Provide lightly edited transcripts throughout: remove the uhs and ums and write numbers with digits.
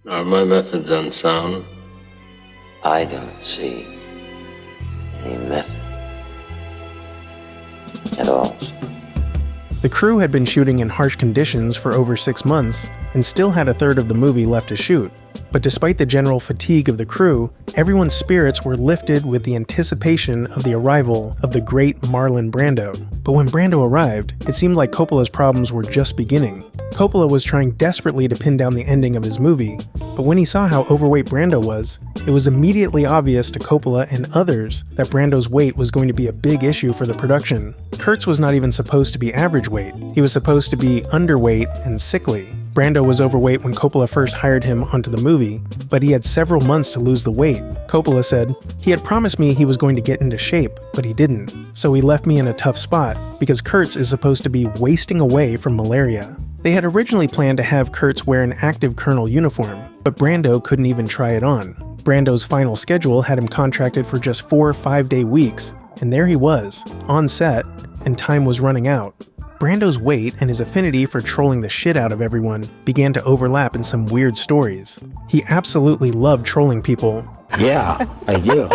Are my methods unsound? I don't see any method at all. The crew had been shooting in harsh conditions for over 6 months and still had a third of the movie left to shoot. But despite the general fatigue of the crew, everyone's spirits were lifted with the anticipation of the arrival of the great Marlon Brando. But when Brando arrived, it seemed like Coppola's problems were just beginning. Coppola was trying desperately to pin down the ending of his movie, but when he saw how overweight Brando was, it was immediately obvious to Coppola and others that Brando's weight was going to be a big issue for the production. Kurtz was not even supposed to be average weight. He was supposed to be underweight and sickly. Brando was overweight when Coppola first hired him onto the movie, but he had several months to lose the weight. Coppola said, "He had promised me he was going to get into shape, but he didn't. So he left me in a tough spot, because Kurtz is supposed to be wasting away from malaria." They had originally planned to have Kurtz wear an active colonel uniform, but Brando couldn't even try it on. Brando's final schedule had him contracted for just 4 5-day weeks, and there he was, on set, and time was running out. Brando's weight and his affinity for trolling the shit out of everyone began to overlap in some weird stories. He absolutely loved trolling people. Yeah, I do.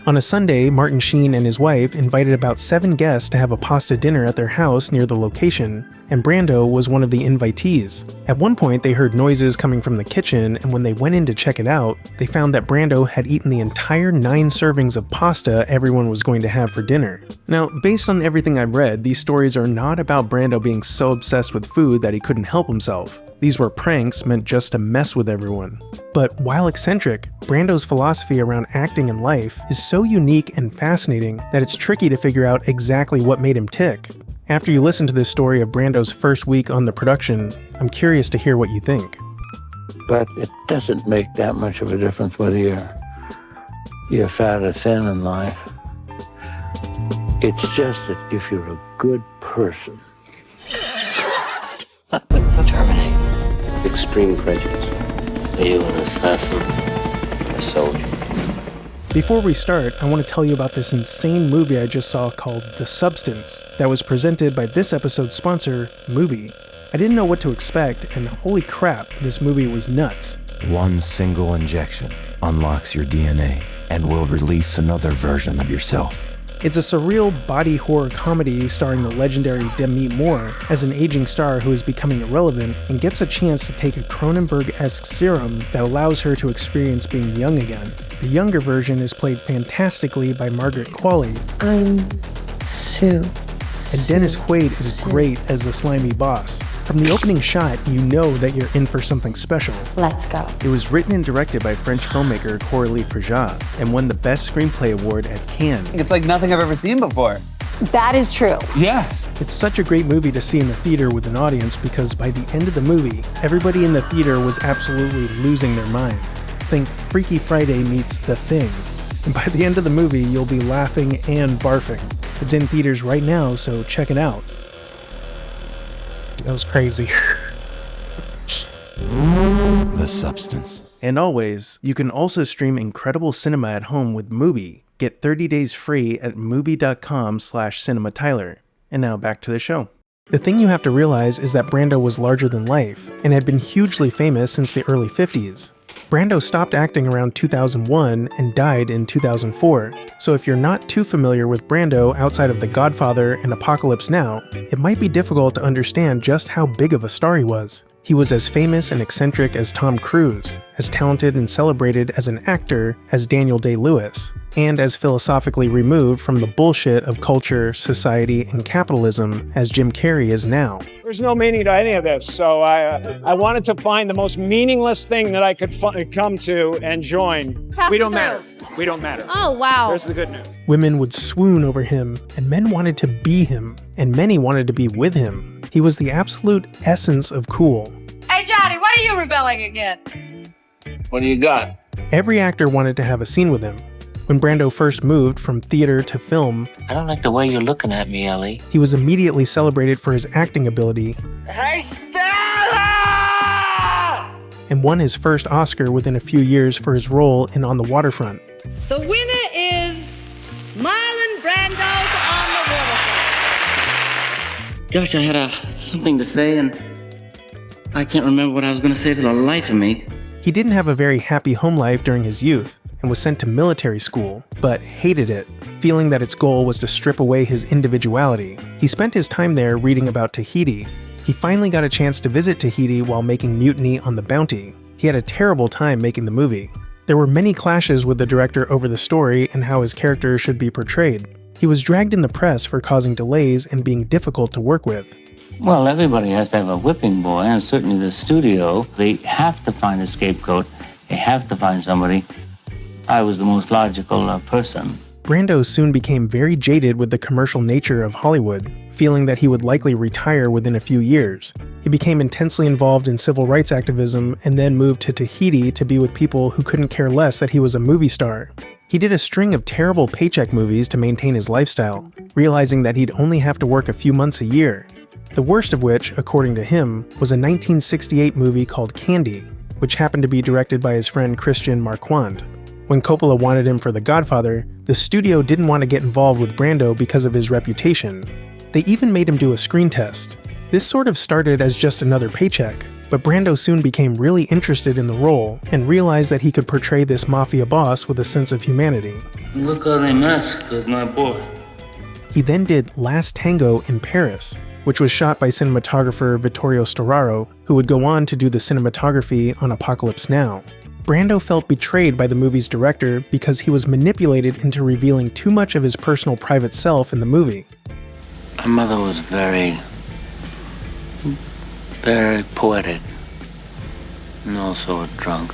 On a Sunday, Martin Sheen and his wife invited about 7 guests to have a pasta dinner at their house near the location, and Brando was one of the invitees. At one point, they heard noises coming from the kitchen, and when they went in to check it out, they found that Brando had eaten the entire 9 servings of pasta everyone was going to have for dinner. Now, based on everything I've read, these stories are not about Brando being so obsessed with food that he couldn't help himself. These were pranks meant just to mess with everyone. But while eccentric, Brando's philosophy around acting and life is so unique and fascinating that it's tricky to figure out exactly what made him tick. After you listen to this story of Brando's first week on the production, I'm curious to hear what you think. But it doesn't make that much of a difference whether you're fat or thin in life. It's just that if you're a good person. Terminate. With extreme prejudice. Are you an assassin? I'm a soldier. Before we start, I want to tell you about this insane movie I just saw called The Substance that was presented by this episode's sponsor, Mubi. I didn't know what to expect, and holy crap, this movie was nuts. One single injection unlocks your DNA and will release another version of yourself. It's a surreal body horror comedy starring the legendary Demi Moore as an aging star who is becoming irrelevant and gets a chance to take a Cronenberg-esque serum that allows her to experience being young again. The younger version is played fantastically by Margaret Qualley. I'm Sue. And Dennis Quaid is great as the slimy boss. From the opening shot, you know that you're in for something special. Let's go. It was written and directed by French filmmaker Coralie Frejat and won the Best Screenplay Award at Cannes. It's like nothing I've ever seen before. That is true. Yes. It's such a great movie to see in the theater with an audience because by the end of the movie, everybody in the theater was absolutely losing their mind. Think Freaky Friday meets The Thing. And by the end of the movie, you'll be laughing and barfing. It's in theaters right now, so check it out. That was crazy. The Substance. And always, you can also stream incredible cinema at home with Mubi. Get 30 days free at mubi.com/CinemaTyler. And now back to the show. The thing you have to realize is that Brando was larger than life, and had been hugely famous since the early 50s. Brando stopped acting around 2001 and died in 2004, so if you're not too familiar with Brando outside of The Godfather and Apocalypse Now, it might be difficult to understand just how big of a star he was. He was as famous and eccentric as Tom Cruise, as talented and celebrated as an actor as Daniel Day-Lewis, and as philosophically removed from the bullshit of culture, society, and capitalism as Jim Carrey is now. There's no meaning to any of this, so I wanted to find the most meaningless thing that I could come to and join. We don't matter. We don't matter. Oh, wow. There's the good news. Women would swoon over him, and men wanted to be him, and many wanted to be with him. He was the absolute essence of cool. Hey, Johnny, what are you rebelling against? What do you got? Every actor wanted to have a scene with him. When Brando first moved from theater to film, I don't like the way you're looking at me, Ellie. he was immediately celebrated for his acting ability Hey, Stella! and won his first Oscar within a few years for his role in On the Waterfront. The winner is Marlon Brando's On the Waterfront. Gosh, I had something to say and I can't remember what I was going to say for the life of me. He didn't have a very happy home life during his youth and was sent to military school, but hated it, feeling that its goal was to strip away his individuality. He spent his time there reading about Tahiti. He finally got a chance to visit Tahiti while making Mutiny on the Bounty. He had a terrible time making the movie. There were many clashes with the director over the story and how his character should be portrayed. He was dragged in the press for causing delays and being difficult to work with. Well, everybody has to have a whipping boy, and certainly the studio, they have to find a scapegoat. They have to find somebody. I was the most logical person. Brando soon became very jaded with the commercial nature of Hollywood, feeling that he would likely retire within a few years. He became intensely involved in civil rights activism and then moved to Tahiti to be with people who couldn't care less that he was a movie star. He did a string of terrible paycheck movies to maintain his lifestyle, realizing that he'd only have to work a few months a year. The worst of which, according to him, was a 1968 movie called Candy, which happened to be directed by his friend Christian Marquand. When Coppola wanted him for The Godfather, the studio didn't want to get involved with Brando because of his reputation. They even made him do a screen test. This sort of started as just another paycheck, but Brando soon became really interested in the role and realized that he could portray this mafia boss with a sense of humanity. Look how they massacred my boy. He then did Last Tango in Paris, which was shot by cinematographer Vittorio Storaro, who would go on to do the cinematography on Apocalypse Now. Brando felt betrayed by the movie's director because he was manipulated into revealing too much of his personal private self in the movie. My mother was very poetic and also a drunk.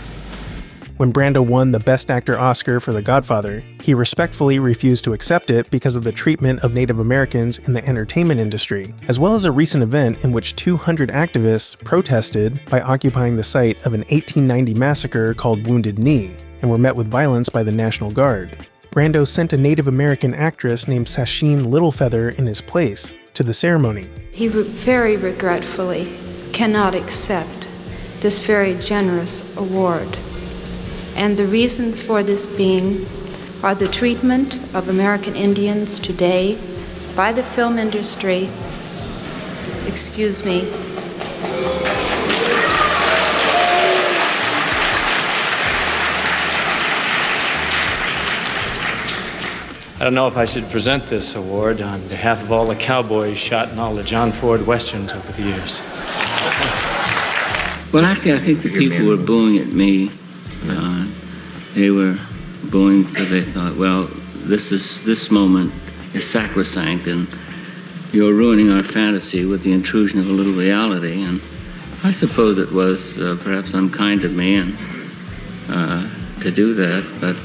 When Brando won the Best Actor Oscar for The Godfather, he respectfully refused to accept it because of the treatment of Native Americans in the entertainment industry, as well as a recent event in which 200 activists protested by occupying the site of an 1890 massacre called Wounded Knee, and were met with violence by the National Guard. Brando sent a Native American actress named Sacheen Littlefeather in his place to the ceremony. He very regretfully cannot accept this very generous award. And the reasons for this being are the treatment of American Indians today by the film industry. Excuse me. I don't know if I should present this award on behalf of all the cowboys shot in all the John Ford westerns over the years. Well, actually, I think the people were booing at me. They were booing because they thought, well, this moment is sacrosanct, and you're ruining our fantasy with the intrusion of a little reality. And I suppose it was perhaps unkind of me and to do that, but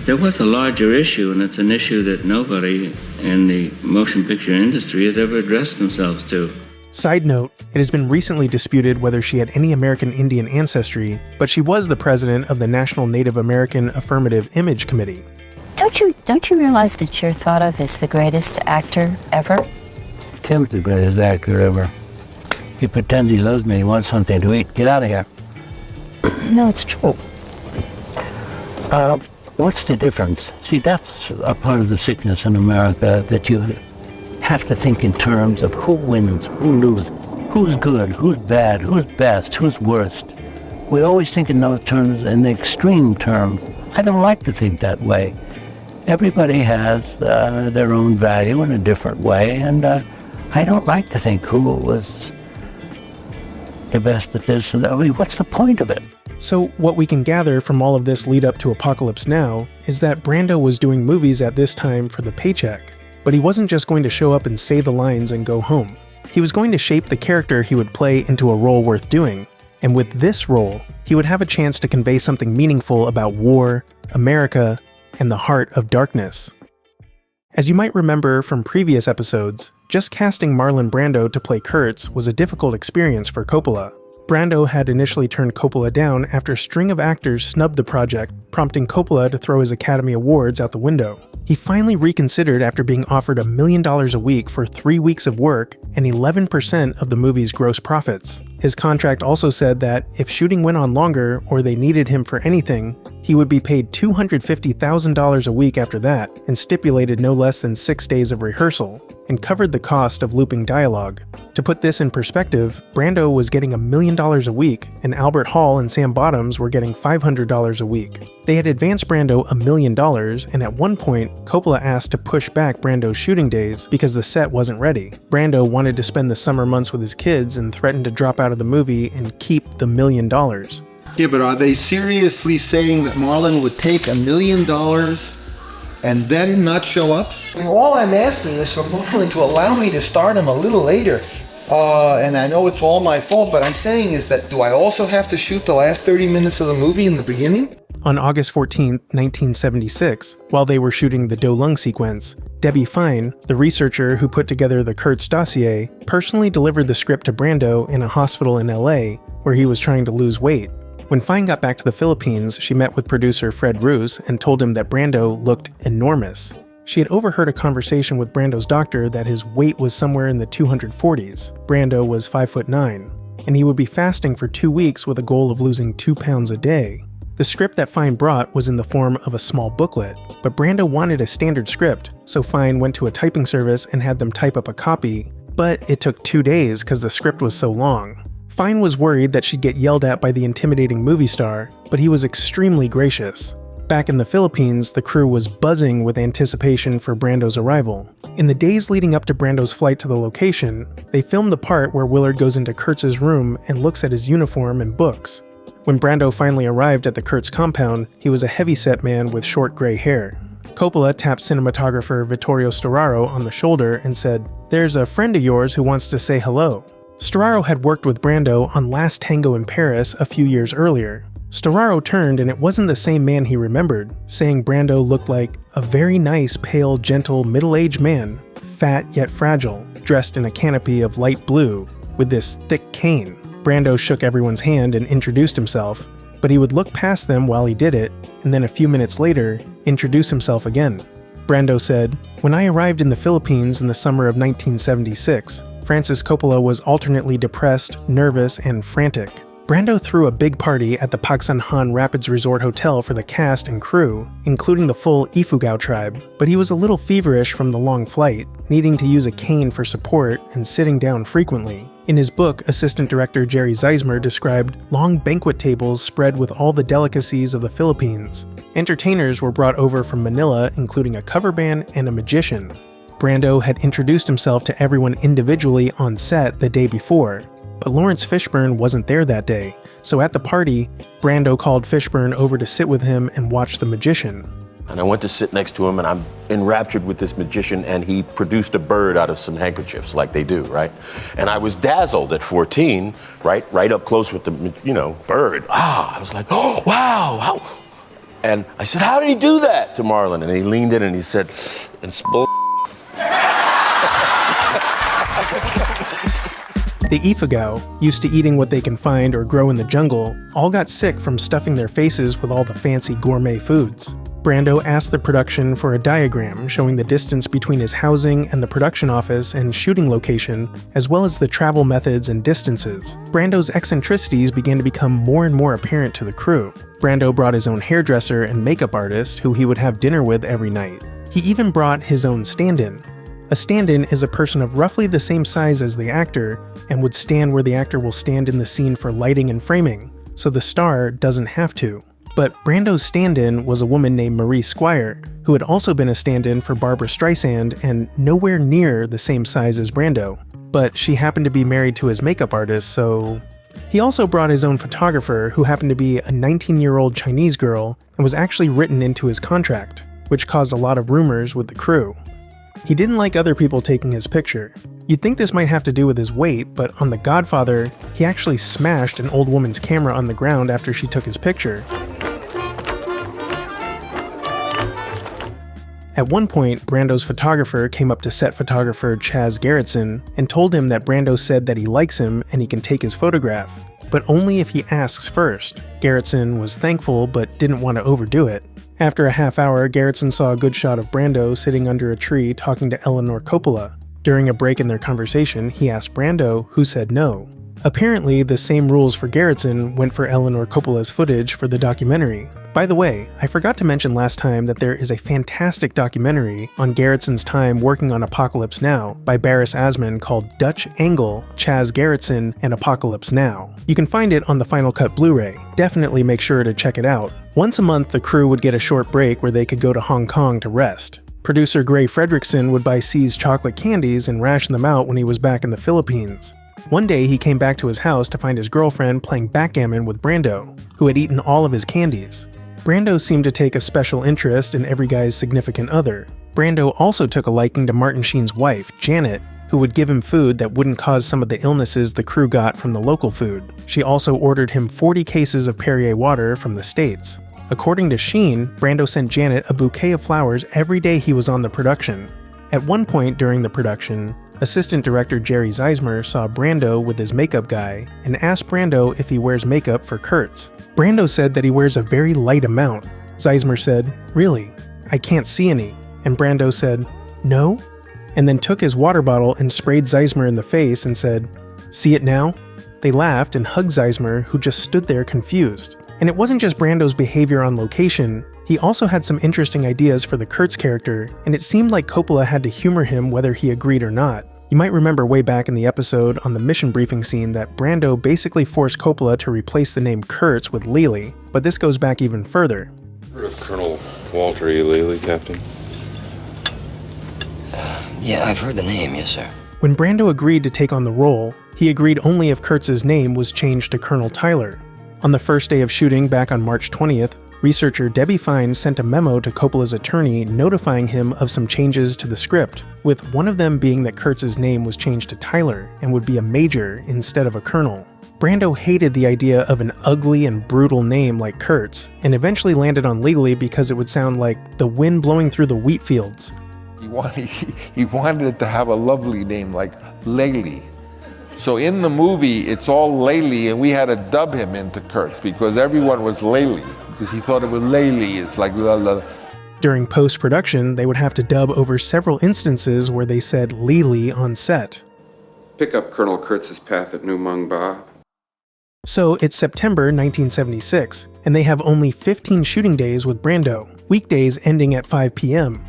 there was a larger issue, and it's an issue that nobody in the motion picture industry has ever addressed themselves to. Side note, it has been recently disputed whether she had any American Indian ancestry, but she was the president of the National Native American Affirmative Image Committee. Don't you realize that you're thought of as the greatest actor ever? Tim's the greatest actor ever. He pretends he loves me, he wants something to eat. Get out of here. No, it's true. What's the difference? See, that's a part of the sickness in America, that you have to think in terms of who wins, who loses, who's good, who's bad, who's best, who's worst. We always think in those terms, in the extreme terms. I don't like to think that way. Everybody has their own value in a different way, and I don't like to think who was the best at this. I mean, what's the point of it? So what we can gather from all of this lead up to Apocalypse Now is that Brando was doing movies at this time for the paycheck. But he wasn't just going to show up and say the lines and go home. He was going to shape the character he would play into a role worth doing. And with this role, he would have a chance to convey something meaningful about war, America, and the heart of darkness. As you might remember from previous episodes, just casting Marlon Brando to play Kurtz was a difficult experience for Coppola. Brando had initially turned Coppola down after a string of actors snubbed the project, prompting Coppola to throw his Academy Awards out the window. He finally reconsidered after being offered $1 million a week for 3 weeks of work and 11% of the movie's gross profits. His contract also said that if shooting went on longer or they needed him for anything, he would be paid $250,000 a week after that, and stipulated no less than 6 days of rehearsal, and covered the cost of looping dialogue. To put this in perspective, Brando was getting $1 million a week, and Albert Hall and Sam Bottoms were getting $500 a week. They had advanced Brando $1 million, and at one point, Coppola asked to push back Brando's shooting days because the set wasn't ready. Brando wanted to spend the summer months with his kids and threatened to drop out of the movie and keep the $1 million. Yeah, but are they seriously saying that Marlon would take $1 million and then not show up? All I'm asking is for Marlon to allow me to start him a little later. And I know it's all my fault, but I'm saying is that do I also have to shoot the last 30 minutes of the movie in the beginning? On August 14, 1976, while they were shooting the Do Lung sequence, Debbie Fine, the researcher who put together the Kurtz dossier, personally delivered the script to Brando in a hospital in LA where he was trying to lose weight. When Fine got back to the Philippines, she met with producer Fred Roos and told him that Brando looked enormous. She had overheard a conversation with Brando's doctor that his weight was somewhere in the 240s. Brando was 5'9", and he would be fasting for 2 weeks with a goal of losing 2 pounds a day. The script that Fine brought was in the form of a small booklet, but Brando wanted a standard script, so Fine went to a typing service and had them type up a copy, but it took 2 days because the script was so long. Fine was worried that she'd get yelled at by the intimidating movie star, but he was extremely gracious. Back in the Philippines, the crew was buzzing with anticipation for Brando's arrival. In the days leading up to Brando's flight to the location, they filmed the part where Willard goes into Kurtz's room and looks at his uniform and books. When Brando finally arrived at the Kurtz compound, he was a heavy-set man with short gray hair. Coppola tapped cinematographer Vittorio Storaro on the shoulder and said, "There's a friend of yours who wants to say hello." Storaro had worked with Brando on Last Tango in Paris a few years earlier. Storaro turned and it wasn't the same man he remembered, saying Brando looked like a very nice, pale, gentle, middle-aged man, fat yet fragile, dressed in a canopy of light blue, with this thick cane. Brando shook everyone's hand and introduced himself, but he would look past them while he did it, and then a few minutes later, introduce himself again. Brando said, "When I arrived in the Philippines in the summer of 1976, Francis Coppola was alternately depressed, nervous, and frantic. Brando threw a big party at the Pagsanjan Rapids Resort Hotel for the cast and crew, including the full Ifugao tribe, but he was a little feverish from the long flight, needing to use a cane for support and sitting down frequently." In his book, assistant director Jerry Zeismer described long banquet tables spread with all the delicacies of the Philippines. Entertainers were brought over from Manila, including a cover band and a magician. Brando had introduced himself to everyone individually on set the day before, but Lawrence Fishburne wasn't there that day, so at the party, Brando called Fishburne over to sit with him and watch the magician. And I went to sit next to him, and I'm enraptured with this magician, and he produced a bird out of some handkerchiefs, like they do, right? And I was dazzled at 14, right up close with the, bird. I was like, oh, wow, how? And I said, how did he do that to Marlon? And he leaned in and he said, it's bull. The Ifugao, used to eating what they can find or grow in the jungle, all got sick from stuffing their faces with all the fancy gourmet foods. Brando asked the production for a diagram showing the distance between his housing and the production office and shooting location, as well as the travel methods and distances. Brando's eccentricities began to become more and more apparent to the crew. Brando brought his own hairdresser and makeup artist who he would have dinner with every night. He even brought his own stand-in. A stand-in is a person of roughly the same size as the actor and would stand where the actor will stand in the scene for lighting and framing, so the star doesn't have to. But Brando's stand-in was a woman named Marie Squire, who had also been a stand-in for Barbra Streisand and nowhere near the same size as Brando. But she happened to be married to his makeup artist, so... He also brought his own photographer, who happened to be a 19-year-old Chinese girl and was actually written into his contract, which caused a lot of rumors with the crew. He didn't like other people taking his picture. You'd think this might have to do with his weight, but on The Godfather, he actually smashed an old woman's camera on the ground after she took his picture. At one point, Brando's photographer came up to set photographer Chaz Gerritsen and told him that Brando said that he likes him and he can take his photograph, but only if he asks first. Gerritsen was thankful but didn't want to overdo it. After a half hour, Gerritsen saw a good shot of Brando sitting under a tree talking to Eleanor Coppola. During a break in their conversation, he asked Brando, who said no. Apparently, the same rules for Gerritsen went for Eleanor Coppola's footage for the documentary. By the way, I forgot to mention last time that there is a fantastic documentary on Gerritsen's time working on Apocalypse Now by Barris Asman called Dutch Angle, Chaz Gerritsen, and Apocalypse Now. You can find it on the Final Cut Blu-ray. Definitely make sure to check it out. Once a month, the crew would get a short break where they could go to Hong Kong to rest. Producer Gray Fredrickson would buy C's chocolate candies and ration them out when he was back in the Philippines. One day, he came back to his house to find his girlfriend playing backgammon with Brando, who had eaten all of his candies. Brando seemed to take a special interest in every guy's significant other. Brando also took a liking to Martin Sheen's wife, Janet, who would give him food that wouldn't cause some of the illnesses the crew got from the local food. She also ordered him 40 cases of Perrier water from the States. According to Sheen, Brando sent Janet a bouquet of flowers every day he was on the production. At one point during the production, assistant director Jerry Zeismer saw Brando with his makeup guy and asked Brando if he wears makeup for Kurtz. Brando said that he wears a very light amount. Zeismer said, "Really? I can't see any." And Brando said, "No?" And then took his water bottle and sprayed Zeismer in the face and said, "See it now?" They laughed and hugged Zeismer, who just stood there confused. And it wasn't just Brando's behavior on location, he also had some interesting ideas for the Kurtz character, and it seemed like Coppola had to humor him whether he agreed or not. You might remember way back in the episode on the mission briefing scene that Brando basically forced Coppola to replace the name Kurtz with Lely, but this goes back even further. Heard of Colonel Walter E. Lely, Captain? Yeah, I've heard the name, yes, sir. When Brando agreed to take on the role, he agreed only if Kurtz's name was changed to Colonel Tyler. On the first day of shooting back on March 20th, researcher Debbie Fine sent a memo to Coppola's attorney notifying him of some changes to the script, with one of them being that Kurtz's name was changed to Tyler and would be a major instead of a colonel. Brando hated the idea of an ugly and brutal name like Kurtz, and eventually landed on Lely because it would sound like the wind blowing through the wheat fields. He wanted it to have a lovely name like Lely. So in the movie, it's all Lely, and we had to dub him into Kurtz because everyone was Lely, because he thought it was Lely. It's like la la. During post-production, they would have to dub over several instances where they said Lely on set. Pick up Colonel Kurtz's path at New Mung Ba. So it's September 1976, and they have only 15 shooting days with Brando, weekdays ending at 5 p.m.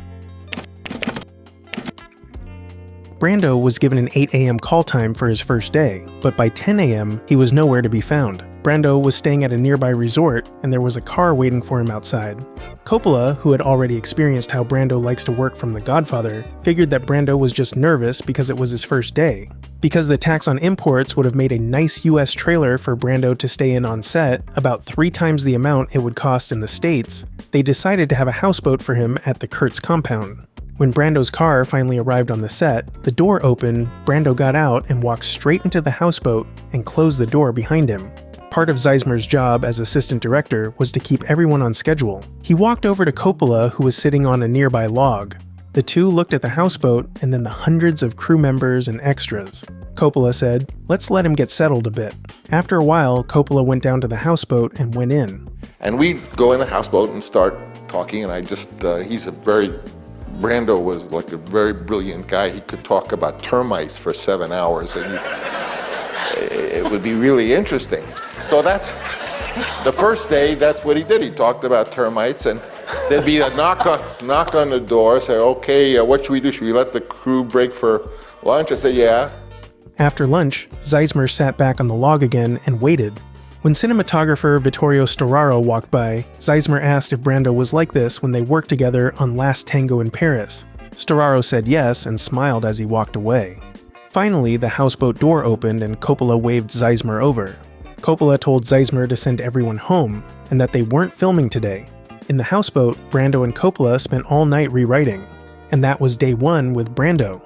Brando was given an 8 a.m. call time for his first day, but by 10 a.m. he was nowhere to be found. Brando was staying at a nearby resort, and there was a car waiting for him outside. Coppola, who had already experienced how Brando likes to work from The Godfather, figured that Brando was just nervous because it was his first day. Because the tax on imports would have made a nice US trailer for Brando to stay in on set, about 3 times the amount it would cost in the States, they decided to have a houseboat for him at the Kurtz compound. When Brando's car finally arrived on the set, the door opened, Brando got out and walked straight into the houseboat and closed the door behind him. Part of Zeismer's job as assistant director was to keep everyone on schedule. He walked over to Coppola, who was sitting on a nearby log. The two looked at the houseboat and then the hundreds of crew members and extras. Coppola said, "Let's let him get settled a bit." After a while, Coppola went down to the houseboat and went in. And we'd go in the houseboat and start talking, and Brando was like a very brilliant guy. He could talk about termites for 7 hours, and it would be really interesting. So that's the first day. That's what he did. He talked about termites, and there'd be a knock on the door. Say, "Okay, what should we do? Should we let the crew break for lunch?" I say, "Yeah." After lunch, Zeismer sat back on the log again and waited. When cinematographer Vittorio Storaro walked by, Zeismer asked if Brando was like this when they worked together on Last Tango in Paris. Storaro said yes and smiled as he walked away. Finally, the houseboat door opened and Coppola waved Zeismer over. Coppola told Zeismer to send everyone home and that they weren't filming today. In the houseboat, Brando and Coppola spent all night rewriting. And that was day 1 with Brando.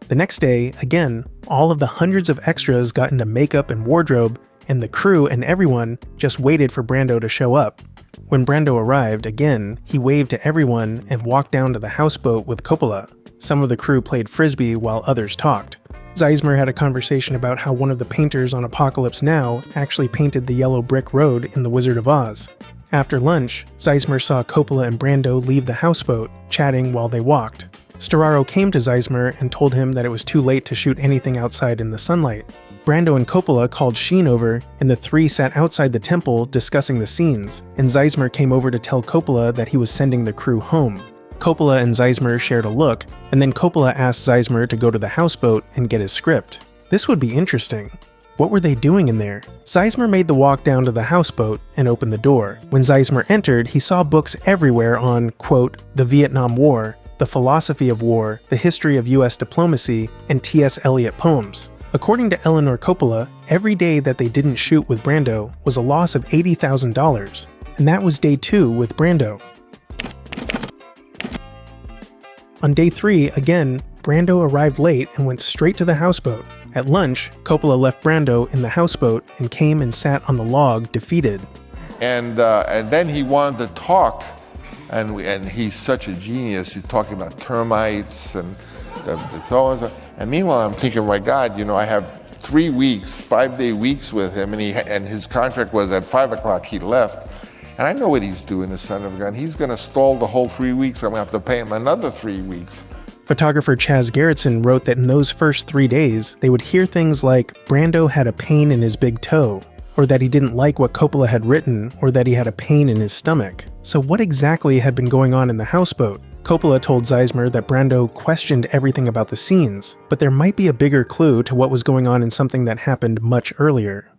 The next day, again, all of the hundreds of extras got into makeup and wardrobe, and the crew and everyone just waited for Brando to show up. When Brando arrived, again, he waved to everyone and walked down to the houseboat with Coppola. Some of the crew played frisbee while others talked. Zeismer had a conversation about how one of the painters on Apocalypse Now actually painted the yellow brick road in The Wizard of Oz. After lunch, Zeismer saw Coppola and Brando leave the houseboat, chatting while they walked. Storaro came to Zeismer and told him that it was too late to shoot anything outside in the sunlight. Brando and Coppola called Sheen over, and the three sat outside the temple discussing the scenes, and Zeismer came over to tell Coppola that he was sending the crew home. Coppola and Zeismer shared a look, and then Coppola asked Zeismer to go to the houseboat and get his script. This would be interesting. What were they doing in there? Zeismer made the walk down to the houseboat and opened the door. When Zeismer entered, he saw books everywhere on, quote, the Vietnam War, the philosophy of war, the history of US diplomacy, and T.S. Eliot poems. According to Eleanor Coppola, every day that they didn't shoot with Brando was a loss of $80,000, and that was day 2 with Brando. On day 3, again, Brando arrived late and went straight to the houseboat. At lunch, Coppola left Brando in the houseboat and came and sat on the log, defeated. And then he wanted to talk, and he's such a genius. He's talking about termites and so on. And meanwhile, I'm thinking, my God, I have 3 weeks, 5-day weeks with him, and his contract was at 5 o'clock he left. And I know what he's doing, the son of a gun. He's going to stall the whole 3 weeks. I'm going to have to pay him another 3 weeks. Photographer Chaz Gerritsen wrote that in those first 3 days, they would hear things like Brando had a pain in his big toe, or that he didn't like what Coppola had written, or that he had a pain in his stomach. So what exactly had been going on in the houseboat? Coppola told Zeismer that Brando questioned everything about the scenes, but there might be a bigger clue to what was going on in something that happened much earlier.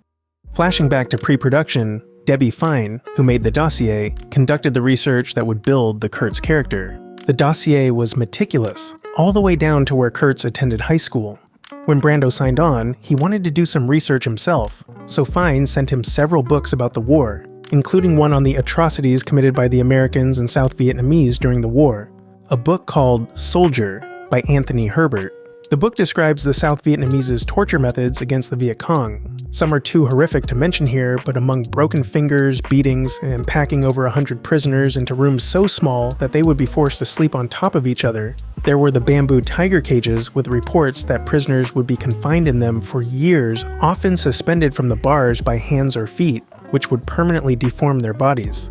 Flashing back to pre-production, Debbie Fine, who made the dossier, conducted the research that would build the Kurtz character. The dossier was meticulous, all the way down to where Kurtz attended high school. When Brando signed on, he wanted to do some research himself, so Fine sent him several books about the war, including one on the atrocities committed by the Americans and South Vietnamese during the war, a book called Soldier by Anthony Herbert. The book describes the South Vietnamese's torture methods against the Viet Cong. Some are too horrific to mention here, but among broken fingers, beatings, and packing over 100 prisoners into rooms so small that they would be forced to sleep on top of each other, there were the bamboo tiger cages with reports that prisoners would be confined in them for years, often suspended from the bars by hands or feet, which would permanently deform their bodies.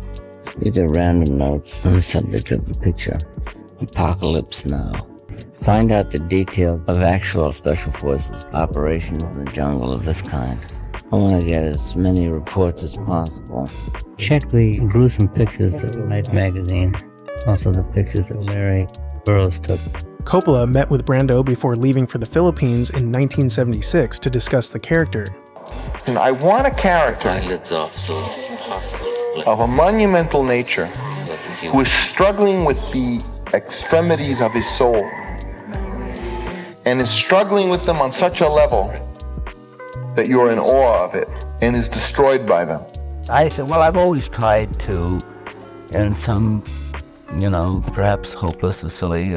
These are random notes on the subject of the picture. Apocalypse Now. Find out the detail of actual Special Forces operations in the jungle of this kind. I want to get as many reports as possible. Check the gruesome pictures of Life magazine, also the pictures that Larry Burroughs took. Coppola met with Brando before leaving for the Philippines in 1976 to discuss the character. And I want a character of a monumental nature who is struggling with the extremities of his soul and is struggling with them on such a level that you're in awe of it and is destroyed by them. I said, well, I've always tried to, in some, perhaps hopeless or silly,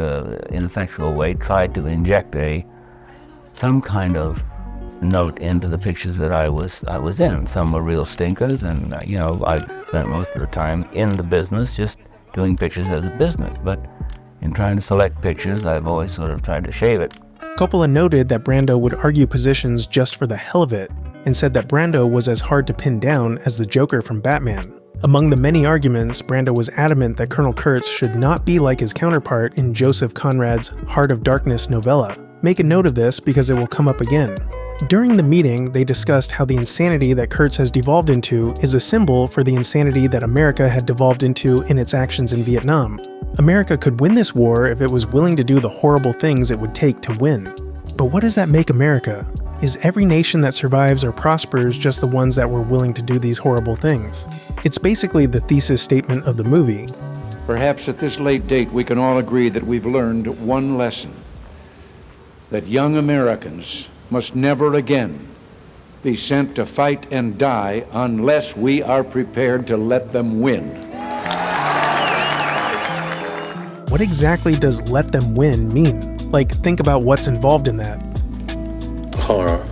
ineffectual way, tried to inject some kind of note into the pictures that I was in. Some were real stinkers, and I spent most of the time in the business just doing pictures as a business. But in trying to select pictures, I've always sort of tried to shave it. Coppola noted that Brando would argue positions just for the hell of it, and said that Brando was as hard to pin down as the Joker from Batman. Among the many arguments, Brando was adamant that Colonel Kurtz should not be like his counterpart in Joseph Conrad's Heart of Darkness novella. Make a note of this because it will come up again. During the meeting, they discussed how the insanity that Kurtz has devolved into is a symbol for the insanity that America had devolved into in its actions in Vietnam. America could win this war if it was willing to do the horrible things it would take to win. But what does that make America? Is every nation that survives or prospers just the ones that were willing to do these horrible things? It's basically the thesis statement of the movie. Perhaps at this late date we can all agree that we've learned one lesson: that young Americans must never again be sent to fight and die unless we are prepared to let them win. What exactly does "let them win" mean? Like, think about what's involved in that. Horror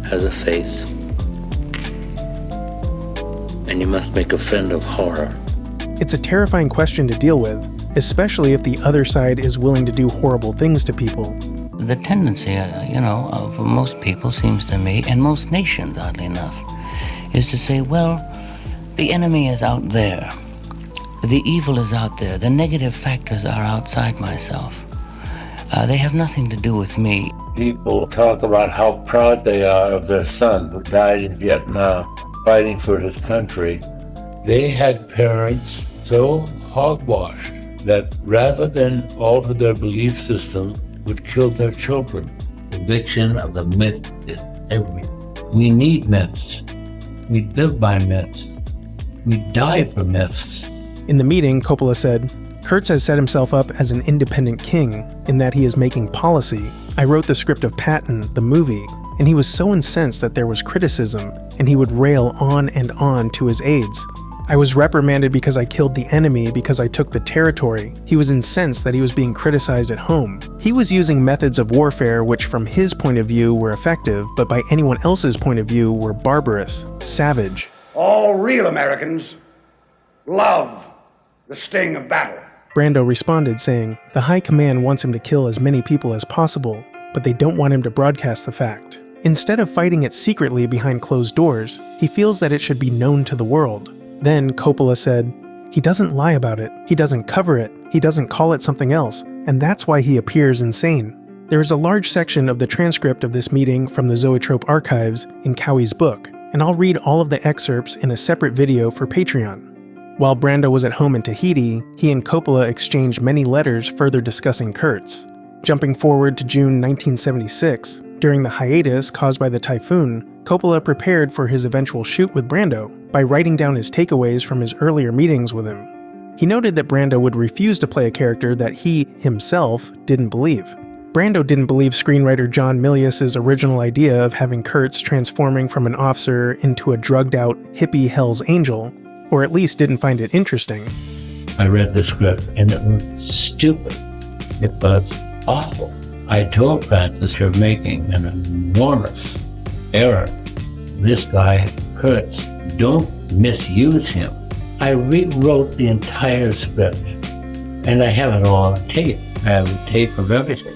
has a face, and you must make a friend of horror. It's a terrifying question to deal with, especially if the other side is willing to do horrible things to people. The tendency, of most people seems to me, and most nations, oddly enough, is to say, well, the enemy is out there. The evil is out there. The negative factors are outside myself. They have nothing to do with me. People talk about how proud they are of their son who died in Vietnam, fighting for his country. They had parents so hogwashed that rather than alter their belief system, would kill their children. Conviction of the myth is everything. We need myths. We live by myths. We die for myths. In the meeting, Coppola said, Kurtz has set himself up as an independent king in that he is making policy. I wrote the script of Patton, the movie, and he was so incensed that there was criticism, and he would rail on and on to his aides. I was reprimanded because I killed the enemy because I took the territory. He was incensed that he was being criticized at home. He was using methods of warfare which from his point of view were effective, but by anyone else's point of view were barbarous, savage. All real Americans love the sting of battle. Brando responded saying, the High Command wants him to kill as many people as possible, but they don't want him to broadcast the fact. Instead of fighting it secretly behind closed doors, he feels that it should be known to the world. Then, Coppola said, he doesn't lie about it, he doesn't cover it, he doesn't call it something else, and that's why he appears insane. There is a large section of the transcript of this meeting from the Zoetrope archives in Cowie's book, and I'll read all of the excerpts in a separate video for Patreon. While Brando was at home in Tahiti, he and Coppola exchanged many letters further discussing Kurtz. Jumping forward to June 1976, during the hiatus caused by the typhoon, Coppola prepared for his eventual shoot with Brando by writing down his takeaways from his earlier meetings with him. He noted that Brando would refuse to play a character that he, himself, didn't believe. Brando didn't believe screenwriter John Milius's original idea of having Kurtz transforming from an officer into a drugged-out hippie Hell's Angel, or at least didn't find it interesting. I read the script and it was stupid. It was awful. I told Francis, you're making an enormous error. This guy, Kurtz, don't misuse him. I rewrote the entire script, and I have it all on tape. I have a tape of everything.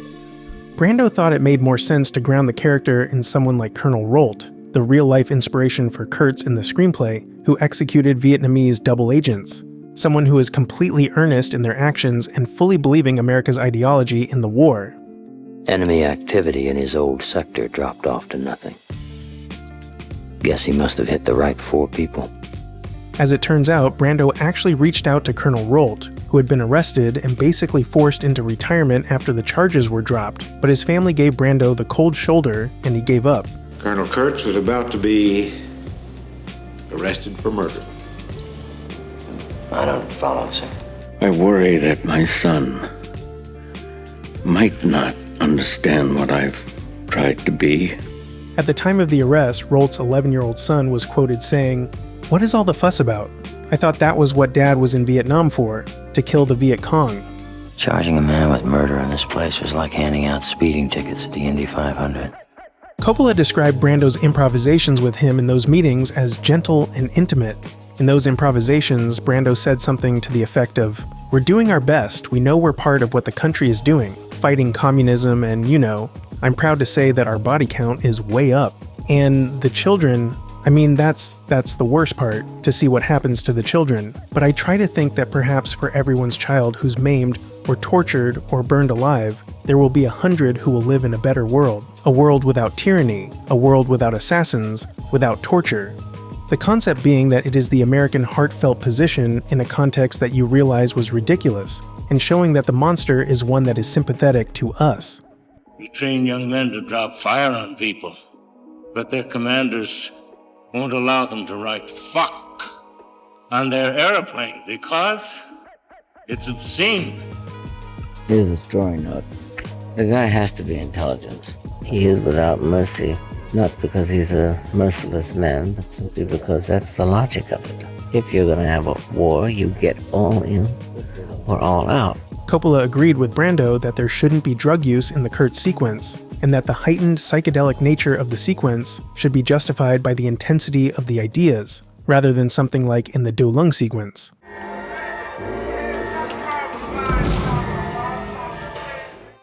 Brando thought it made more sense to ground the character in someone like Colonel Rolt, the real-life inspiration for Kurtz in the screenplay, who executed Vietnamese double agents. Someone who is completely earnest in their actions and fully believing America's ideology in the war. Enemy activity in his old sector dropped off to nothing. Guess he must have hit the right 4 people. As it turns out, Brando actually reached out to Colonel Rolt, who had been arrested and basically forced into retirement after the charges were dropped, but his family gave Brando the cold shoulder and he gave up. Colonel Kurtz was about to be arrested for murder. I don't follow, sir. I worry that my son might not understand what I've tried to be. At the time of the arrest, Rolt's 11-year-old son was quoted saying, "What is all the fuss about? I thought that was what Dad was in Vietnam for, to kill the Viet Cong." Charging a man with murder in this place was like handing out speeding tickets at the Indy 500. Coppola described Brando's improvisations with him in those meetings as gentle and intimate. In those improvisations, Brando said something to the effect of, "We're doing our best, we know we're part of what the country is doing, fighting communism, and I'm proud to say that our body count is way up. And the children, that's the worst part, to see what happens to the children. But I try to think that perhaps for everyone's child who's maimed, or tortured, or burned alive, there will be 100 who will live in a better world. A world without tyranny, a world without assassins, without torture." The concept being that it is the American heartfelt position in a context that you realize was ridiculous, and showing that the monster is one that is sympathetic to us. You train young men to drop fire on people, but their commanders won't allow them to write fuck on their airplane because it's obscene. Here's a story note. The guy has to be intelligent. He is without mercy, not because he's a merciless man, but simply because that's the logic of it. If you're gonna have a war, you get all in or all out. Coppola agreed with Brando that there shouldn't be drug use in the Kurtz sequence, and that the heightened psychedelic nature of the sequence should be justified by the intensity of the ideas, rather than something like in the Do Lung sequence.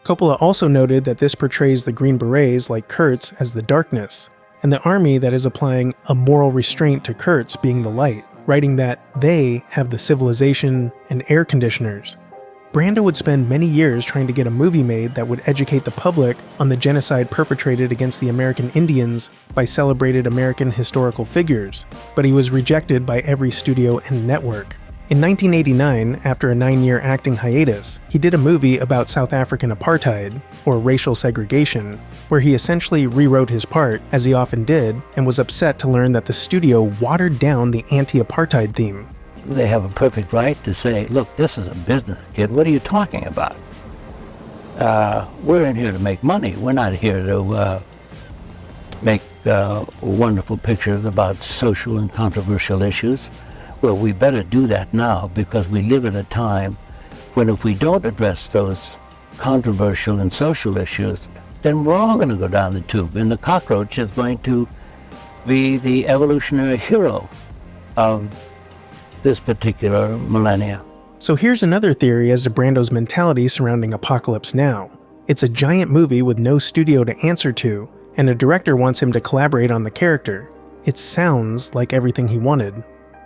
Coppola also noted that this portrays the Green Berets like Kurtz as the darkness, and the army that is applying a moral restraint to Kurtz being the light, writing that they have the civilization and air conditioners. Brando would spend many years trying to get a movie made that would educate the public on the genocide perpetrated against the American Indians by celebrated American historical figures, but he was rejected by every studio and network. In 1989, after a 9-year acting hiatus, he did a movie about South African apartheid, or racial segregation, where he essentially rewrote his part, as he often did, and was upset to learn that the studio watered down the anti-apartheid theme. They have a perfect right to say, look, this is a business, kid. What are you talking about? We're in here to make money. We're not here to make wonderful pictures about social and controversial issues. Well, we better do that now, because we live at a time when if we don't address those controversial and social issues, then we're all going to go down the tube, and the cockroach is going to be the evolutionary hero of this particular millennia. So here's another theory as to Brando's mentality surrounding Apocalypse Now. It's a giant movie with no studio to answer to, and a director wants him to collaborate on the character. It sounds like everything he wanted.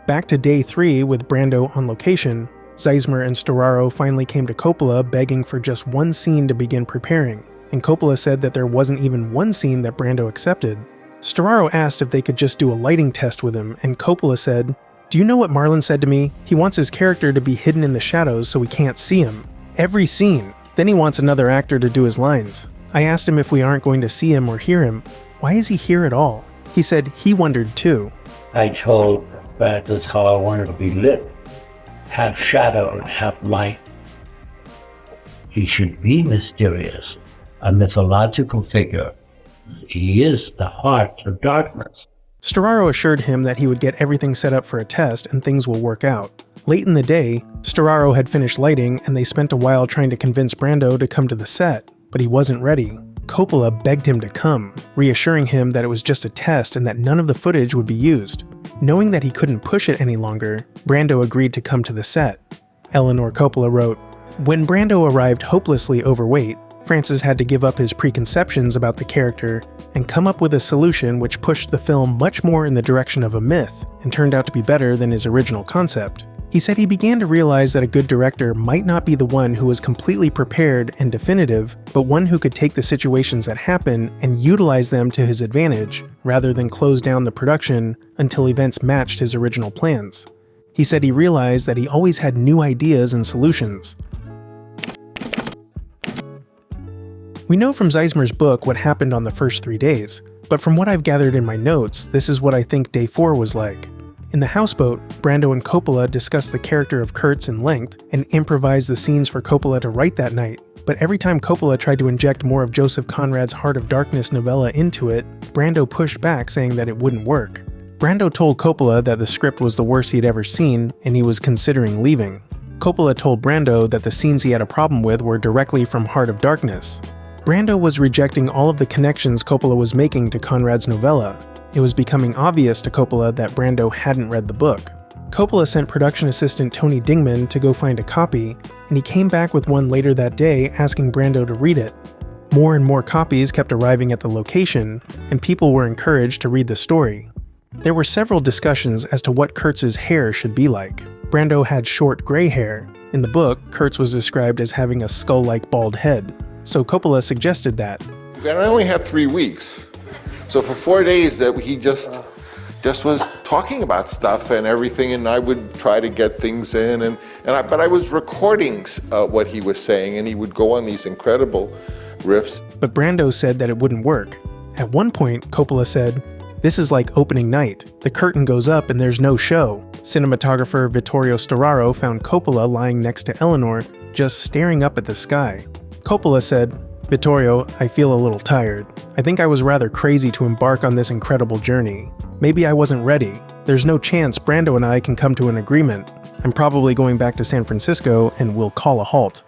Back to day 3 with Brando on location, Sizemore and Storaro finally came to Coppola begging for just one scene to begin preparing, and Coppola said that there wasn't even one scene that Brando accepted. Storaro asked if they could just do a lighting test with him, and Coppola said, "Do you know what Marlon said to me? He wants his character to be hidden in the shadows so we can't see him. Every scene. Then he wants another actor to do his lines. I asked him if we aren't going to see him or hear him, why is he here at all? He said he wondered too." I told that that's how I wanted to be lit. Half shadow and half light. He should be mysterious, a mythological figure. He is the heart of darkness. Storaro assured him that he would get everything set up for a test and things will work out. Late in the day, Storaro had finished lighting and they spent a while trying to convince Brando to come to the set, but he wasn't ready. Coppola begged him to come, reassuring him that it was just a test and that none of the footage would be used. Knowing that he couldn't push it any longer, Brando agreed to come to the set. Eleanor Coppola wrote, "When Brando arrived hopelessly overweight, Francis had to give up his preconceptions about the character and come up with a solution which pushed the film much more in the direction of a myth and turned out to be better than his original concept. He said he began to realize that a good director might not be the one who was completely prepared and definitive, but one who could take the situations that happen and utilize them to his advantage, rather than close down the production until events matched his original plans. He said he realized that he always had new ideas and solutions." We know from Sizemore's book what happened on the first 3 days, but from what I've gathered in my notes, this is what I think day 4 was like. In the houseboat, Brando and Coppola discussed the character of Kurtz in length and improvised the scenes for Coppola to write that night, but every time Coppola tried to inject more of Joseph Conrad's Heart of Darkness novella into it, Brando pushed back saying that it wouldn't work. Brando told Coppola that the script was the worst he'd ever seen and he was considering leaving. Coppola told Brando that the scenes he had a problem with were directly from Heart of Darkness. Brando was rejecting all of the connections Coppola was making to Conrad's novella. It was becoming obvious to Coppola that Brando hadn't read the book. Coppola sent production assistant Tony Dingman to go find a copy, and he came back with one later that day asking Brando to read it. More and more copies kept arriving at the location, and people were encouraged to read the story. There were several discussions as to what Kurtz's hair should be like. Brando had short gray hair. In the book, Kurtz was described as having a skull-like bald head. So Coppola suggested that. And I only had 3 weeks. So for 4 days that he just was talking about stuff and everything, and I would try to get things in, but I was recording what he was saying, and he would go on these incredible riffs. But Brando said that it wouldn't work. At one point, Coppola said, "This is like opening night. The curtain goes up and there's no show." Cinematographer Vittorio Storaro found Coppola lying next to Eleanor, just staring up at the sky. Coppola said, "Vittorio, I feel a little tired. I think I was rather crazy to embark on this incredible journey. Maybe I wasn't ready. There's no chance Brando and I can come to an agreement. I'm probably going back to San Francisco and we'll call a halt."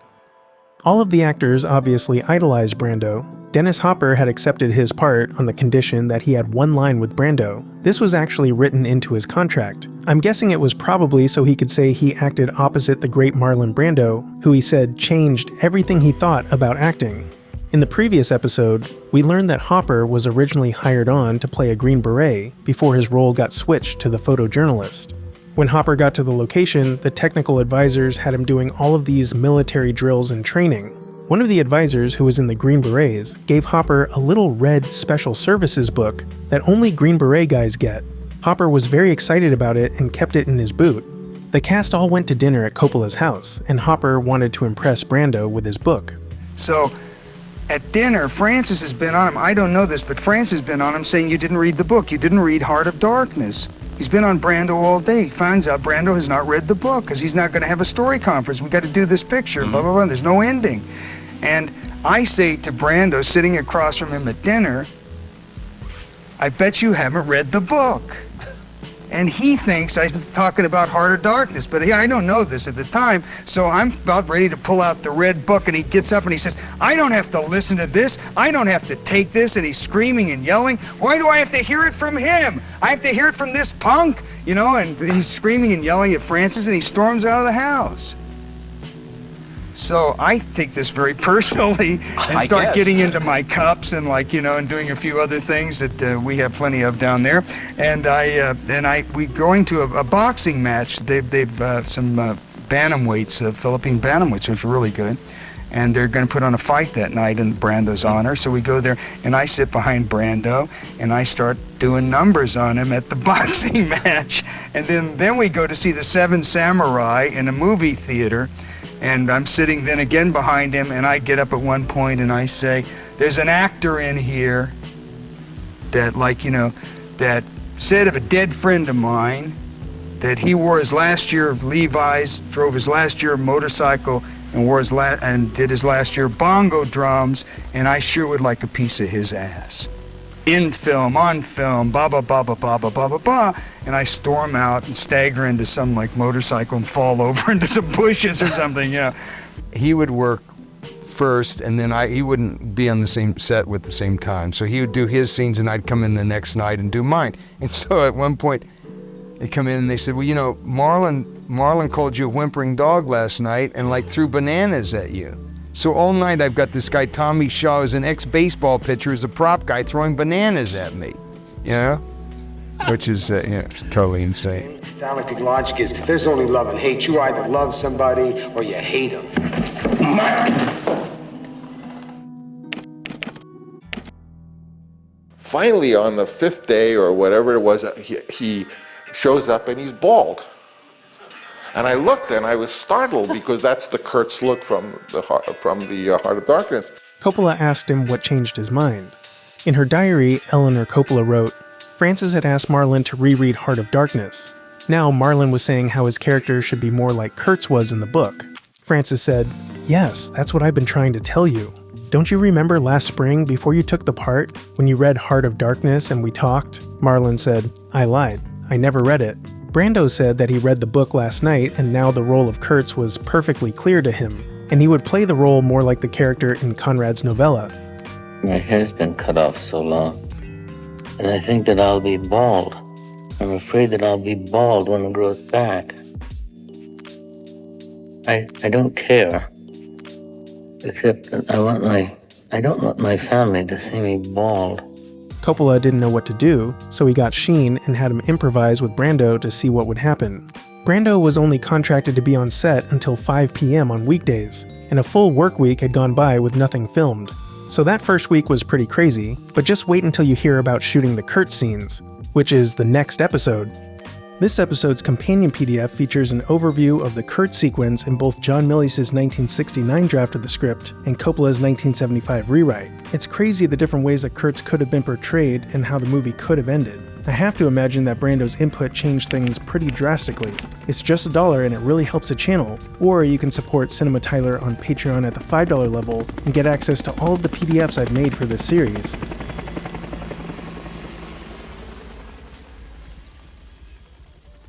All of the actors obviously idolized Brando. Dennis Hopper had accepted his part on the condition that he had one line with Brando. This was actually written into his contract. I'm guessing it was probably so he could say he acted opposite the great Marlon Brando, who he said changed everything he thought about acting. In the previous episode, we learned that Hopper was originally hired on to play a Green Beret before his role got switched to the photojournalist. When Hopper got to the location, the technical advisors had him doing all of these military drills and training. One of the advisors, who was in the Green Berets, gave Hopper a little red Special Services book that only Green Beret guys get. Hopper was very excited about it and kept it in his boot. The cast all went to dinner at Coppola's house, and Hopper wanted to impress Brando with his book. So, at dinner, Francis has been on him. I don't know this, but Francis has been on him saying, you didn't read the book. You didn't read Heart of Darkness. He's been on Brando all day. He finds out Brando has not read the book because he's not going to have a story conference. We got to do this picture, blah, blah, blah. There's no ending. And I say to Brando, sitting across from him at dinner, I bet you haven't read the book. And he thinks I'm talking about Heart of Darkness, but I don't know this at the time, so I'm about ready to pull out the red book, and he gets up and he says, I don't have to listen to this, I don't have to take this, and he's screaming and yelling. Why do I have to hear it from him? I have to hear it from this punk, you know, and he's screaming and yelling at Francis, and he storms out of the house. So I take this very personally and start getting into my cups and, like, you know, and doing a few other things that we have plenty of down there. And we going to a boxing match. They've some bantamweights, Philippine bantamweights, which are really good. And they're going to put on a fight that night in Brando's honor. So we go there, and I sit behind Brando, and I start doing numbers on him at the boxing match. And then we go to see The Seven Samurai in a movie theater. And I'm sitting then again behind him, and I get up at one point and I say, there's an actor in here that, like, you know, that said of a dead friend of mine that he wore his last year of Levi's, drove his last year of motorcycle, and did his last year of bongo drums, and I sure would like a piece of his ass. In film, on film, blah, blah, blah, blah, blah, blah, blah, blah, blah. And I storm out and stagger into some, like, motorcycle and fall over into some bushes or something, you know. He would work first, and then he wouldn't be on the same set with the same time. So he would do his scenes, and I'd come in the next night and do mine. And so at one point, they come in and they said, well, you know, Marlon called you a whimpering dog last night and, like, threw bananas at you. So all night I've got this guy, Tommy Shaw, who's an ex-baseball pitcher, who's a prop guy, throwing bananas at me, you know? Which is, totally insane. Dialectic logic is, there's only love and hate. You either love somebody or you hate them. Finally, on the fifth day or whatever it was, he shows up and he's bald. And I looked and I was startled because that's the Kurtz look from the Heart of Darkness. Coppola asked him what changed his mind. In her diary, Eleanor Coppola wrote, Francis had asked Marlon to reread Heart of Darkness. Now Marlon was saying how his character should be more like Kurtz was in the book. Francis said, yes, that's what I've been trying to tell you. Don't you remember last spring, before you took the part, when you read Heart of Darkness and we talked? Marlon said, I lied. I never read it. Brando said that he read the book last night and now the role of Kurtz was perfectly clear to him, and he would play the role more like the character in Conrad's novella. My hair's been cut off so long, and I think that I'll be bald. I'm afraid that I'll be bald when it grows back. I don't care, except that I don't want my family to see me bald. Coppola didn't know what to do, so he got Sheen and had him improvise with Brando to see what would happen. Brando was only contracted to be on set until 5 p.m. on weekdays, and a full work week had gone by with nothing filmed. So that first week was pretty crazy, but just wait until you hear about shooting the Kurtz scenes, which is the next episode. This episode's companion PDF features an overview of the Kurtz sequence in both John Milius' 1969 draft of the script and Coppola's 1975 rewrite. It's crazy the different ways that Kurtz could have been portrayed and how the movie could have ended. I have to imagine that Brando's input changed things pretty drastically. It's just $1 and it really helps the channel, or you can support CinemaTyler on Patreon at the $5 level and get access to all of the PDFs I've made for this series.